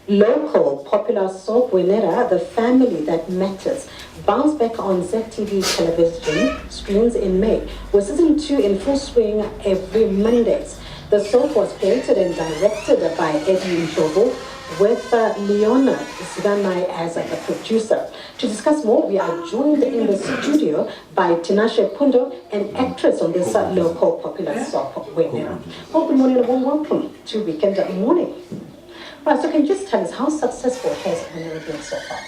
Local popular soap wenera, The Family That Matters, bounced back on ZTV television screens in May, with season 2 in full swing every Mondays. The soap was created and directed by Eddie Njobo, with Leona Zivanai as the producer. To discuss more, we are joined in the studio by Tinashe Pundo, an actress on this local popular soap wenera. Well, good morning and a warm welcome to Weekend Morning. Right, so can you just tell us how successful has wenera been so far?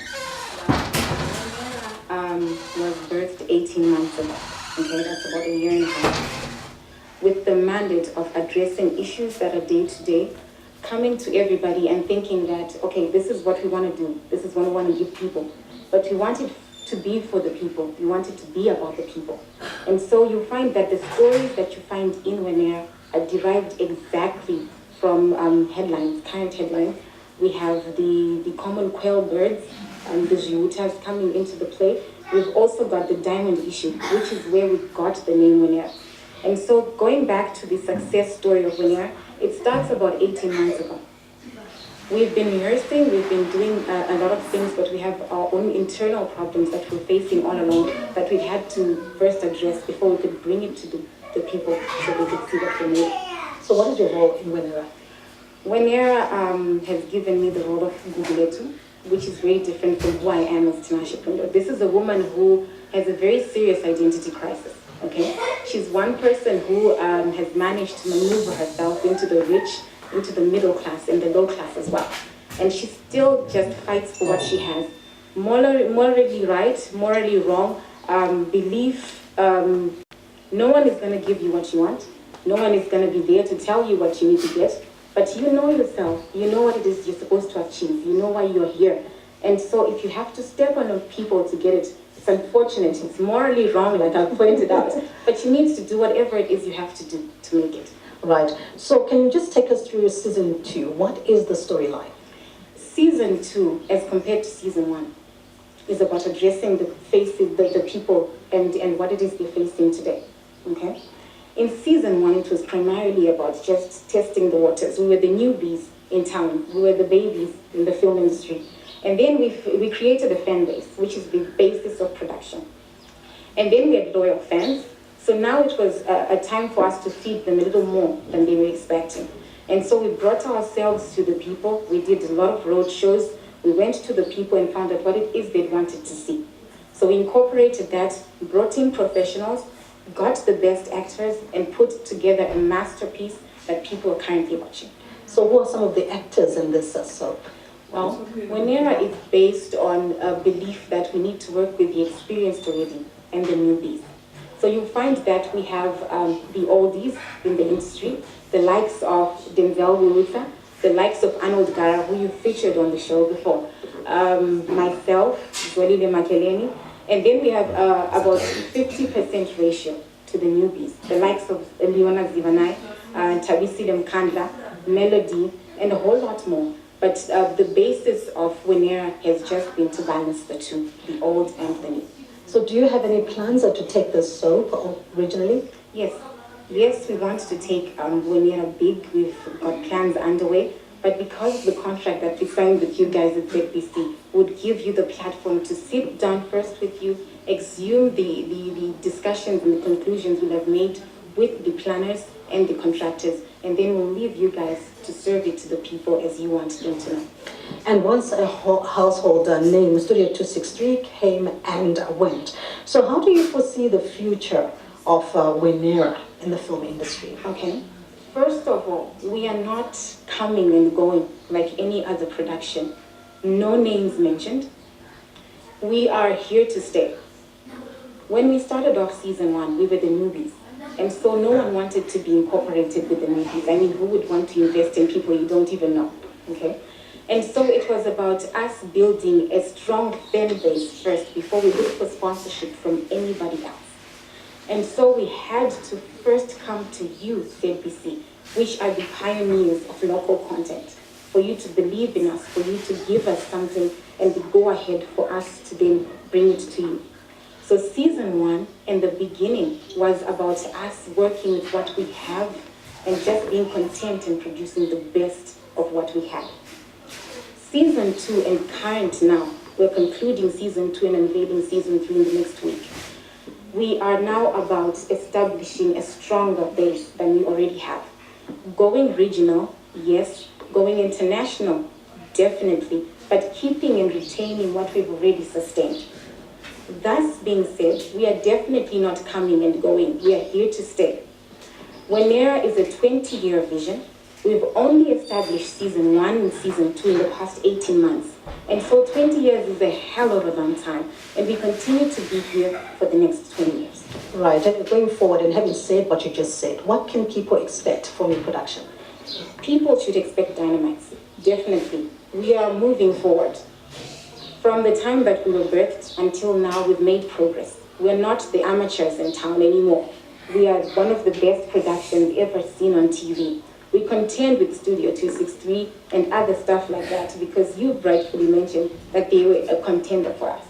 Was birthed 18 months ago. Okay, that's about a year and a half. With the mandate of addressing issues that are day to day, coming to everybody and thinking that, okay, this is what we want to do. This is what we want to give people. But we want it to be for the people. We want it to be about the people. And so you find that the stories that you find in wenera are derived exactly from headlines, current headlines. We have the common quail birds, the Jiutas coming into the play. We've also got the diamond issue, which is where we got the name wenera. And so going back to the success story of wenera, it starts about 18 months ago. We've been rehearsing, we've been doing a lot of things, but we have our own internal problems that we're facing all along that we had to first address before we could bring it to the people so they could see what we made. So what is your role in wenera? Wenera has given me the role of Guguletu, which is very different from who I am as Tinashe Pundo. This is a woman who has a very serious identity crisis. Okay, she's one person who has managed to maneuver herself into the rich, into the middle class, and the low class as well. And she still just fights for what she has. Morally right, morally wrong, belief. No one is going to give you what you want. No one is going to be there to tell you what you need to get. But you know yourself. You know what it is you're supposed to achieve. You know why you're here. And so if you have to step on people to get it, it's unfortunate, it's morally wrong, like I pointed out, but you need to do whatever it is you have to do to make it. Right. So can you just take us through season 2? What is the storyline? Season 2, as compared to season 1, is about addressing the faces, the people, and what it is they're facing today. Okay. In season 1, it was primarily about just testing the waters. We were the newbies in town. We were the babies in the film industry. And then we created a fan base, which is the basis of production. And then we had loyal fans. So now it was a time for us to feed them a little more than they were expecting. And so we brought ourselves to the people. We did a lot of road shows. We went to the people and found out what it is they wanted to see. So we incorporated that, brought in professionals, got the best actors, and put together a masterpiece that people are currently watching. So who are some of the actors in this soap? Well, wenera is based on a belief that we need to work with the experienced already and the newbies. So you find that we have the oldies in the industry, the likes of Denzel Wilutha, the likes of Arnold Gara, who you featured on the show before, myself, Zwelile Makeleni, and then we have about 50% ratio to the newbies, the likes of Leona Zivanai, Tabisi Mkandla, Melody, and a whole lot more. But the basis of wenera has just been to balance the two, the old and the new. So do you have any plans to take this soap originally? Yes. Yes, we want to take wenera big. We've got plans underway. But because of the contract that we signed with you guys at ZBC would give you the platform to sit down first with you, exhume the discussions and the conclusions we'll have made with the planners and the contractors, and then we'll leave you guys to serve it to the people as you want them to know. And once a household name, Studio 263, came and went. So how do you foresee the future of wenera in the film industry? Okay. First of all, we are not coming and going like any other production. No names mentioned. We are here to stay. When we started off season 1, we were the newbies. And so no one wanted to be incorporated with the newbies. I mean, who would want to invest in people you don't even know, okay? And so it was about us building a strong fan base first before we looked for sponsorship from anybody else. And so we had to first come to you, ZBC, which are the pioneers of local content, for you to believe in us, for you to give us something and the go ahead for us to then bring it to you. So season 1 and the beginning was about us working with what we have and just being content and producing the best of what we have. Season 2 and current now, we're concluding season 2 and unveiling season 3 in the next week. We are now about establishing a stronger base than we already have. Going regional, yes. Going international, definitely. But keeping and retaining what we've already sustained. Thus being said, we are definitely not coming and going. We are here to stay. Wenera is a 20-year vision. We've only established season 1 and season 2 in the past 18 months. And so 20 years is a hell of a long time. And we continue to be here for the next 20 years. Right, and going forward, and having said what you just said, what can people expect from your production? People should expect dynamites, definitely. We are moving forward. From the time that we were birthed until now, we've made progress. We're not the amateurs in town anymore. We are one of the best productions ever seen on TV. We contend with Studio 263 and other stuff like that because you rightfully mentioned that they were a contender for us.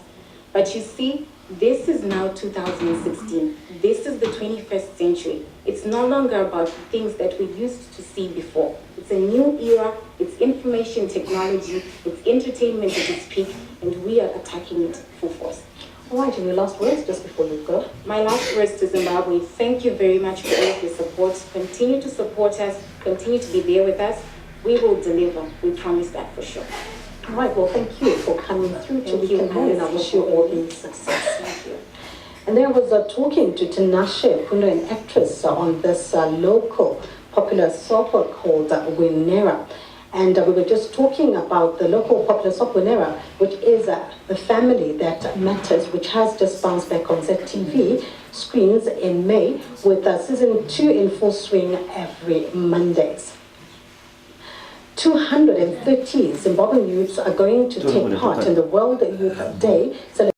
But you see, this is now 2016. This is the 21st century. It's no longer about the things that we used to see before. It's a new era, it's information technology, it's entertainment at its peak, and we are attacking it full force. All right, and your last words just before you go? My last words to Zimbabwe, thank you very much for all of your support. Continue to support us, continue to be there with us. We will deliver, we promise that for sure. All right, well, thank you for coming through to Weekend Home, and I wish you all the success. Thank you. And there I was talking to Tinashe, Pundo, an actress on this local popular soap called Wenera. And we were just talking about the local popular soap Wenera, which is the family that matters, which has just bounced back on ZTV screens in May, with season 2 in full swing every Mondays. 230 Zimbabwean youths are going to take part in the World Youth Day.